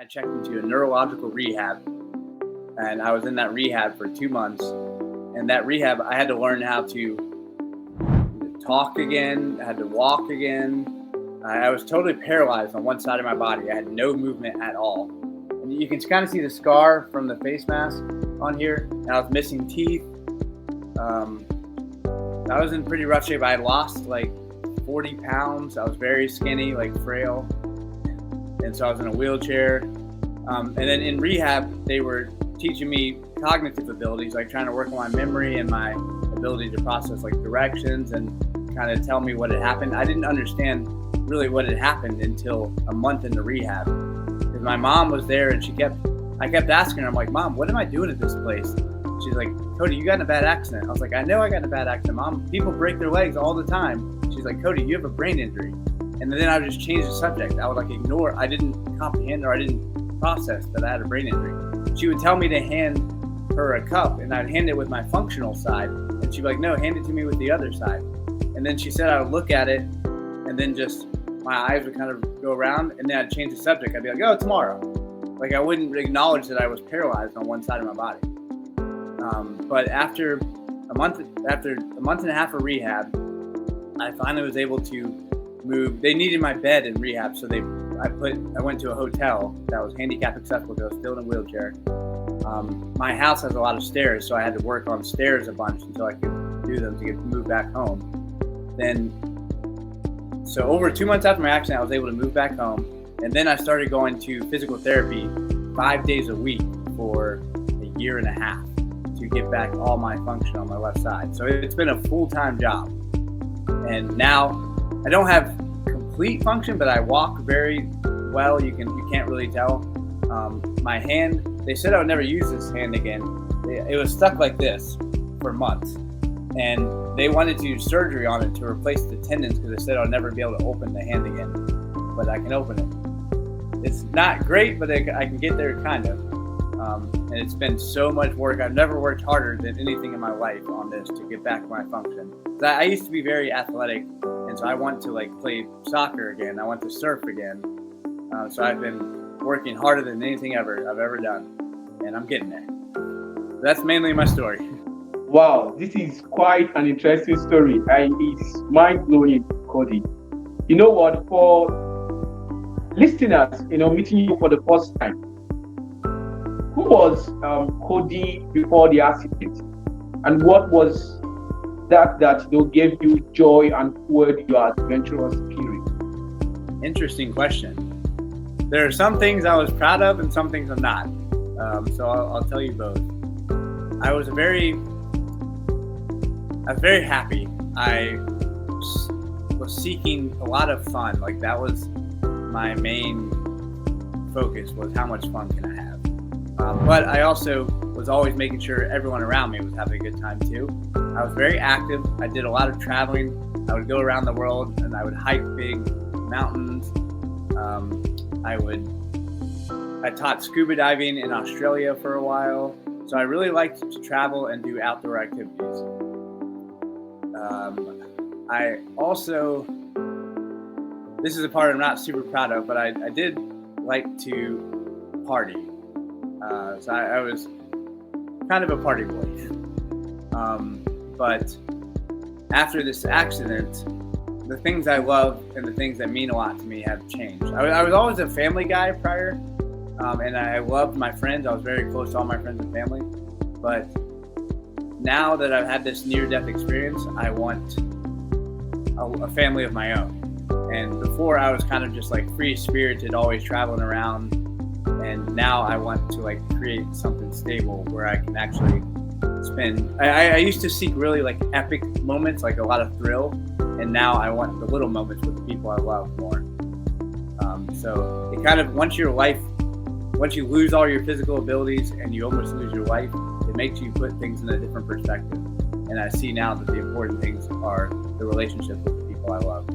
I checked into a neurological rehab, and I was in that rehab for 2 months. And that rehab, I had to learn how to talk again, I had to walk again. I was totally paralyzed on one side of my body. I had no movement at all. And you can kind of see the scar from the face mask on here. And I was missing teeth. I was in pretty rough shape. I had lost like 40 pounds. I was very skinny, like frail. And so I was in a wheelchair. And then in rehab, they were teaching me cognitive abilities, like trying to work on my memory and my ability to process like directions and kind of tell me what had happened. I didn't understand really what had happened until a month into rehab. Because my mom was there and I kept asking her, I'm like, Mom, what am I doing at this place? She's like, Cody, you got in a bad accident. I was like, I know I got in a bad accident, Mom. People break their legs all the time. She's like, Cody, you have a brain injury. And then I would just change the subject. I would like ignore, I didn't comprehend or I didn't process that I had a brain injury. She would tell me to hand her a cup and I'd hand it with my functional side. And she'd be like, no, hand it to me with the other side. And then she said I would look at it and then just my eyes would kind of go around and then I'd change the subject. I'd be like, oh, tomorrow. Like I wouldn't acknowledge that I was paralyzed on one side of my body. But after a month and a half of rehab, I finally was able to move. They needed my bed in rehab, so I went to a hotel that was handicap accessible. I was still in a wheelchair. My house has a lot of stairs, so I had to work on stairs a bunch until I could do them to get moved back home. So over 2 months after my accident, I was able to move back home, and then I started going to physical therapy 5 days a week for a year and a half to get back all my function on my left side. So it's been a full-time job, and now I don't have complete function, but I walk very well. You can't really tell. My hand, they said I would never use this hand again. It was stuck like this for months, and they wanted to do surgery on it to replace the tendons because they said I'll never be able to open the hand again, but I can open it. It's not great, but I can get there kind of. And it's been so much work. I've never worked harder than anything in my life on this to get back my function. I used to be very athletic, and so I want to like play soccer again. I want to surf again. So I've been working harder than anything I've ever done, and I'm getting there. That's mainly my story. Wow, this is quite an interesting story, and it's mind-blowing, Cody. You know what? For listeners, meeting you for the first time, who was Cody before the accident, and what was that gave you joy and fueled your adventurous spirit? Interesting question. There are some things I was proud of and some things I'm not. So I'll tell you both. I was very happy. I was seeking a lot of fun. Like that was my main focus, was how much fun can I have. But I also was always making sure everyone around me was having a good time too. I was very active. I did a lot of traveling. I would go around the world and I would hike big mountains. I taught scuba diving in Australia for a while. So I really liked to travel and do outdoor activities. I also, this is a part I'm not super proud of, but I did like to party. So I was kind of a party boy. But after this accident, the things I love and the things that mean a lot to me have changed. I was always a family guy prior, and I loved my friends. I was very close to all my friends and family. But now that I've had this near-death experience, I want a family of my own. And before I was kind of just like free-spirited, always traveling around. And now I want to like create something stable where I can actually spend. I used to seek really like epic moments, like a lot of thrill. And now I want the little moments with the people I love more. So it kind of, once you lose all your physical abilities and you almost lose your life, it makes you put things in a different perspective. And I see now that the important things are the relationship with the people I love.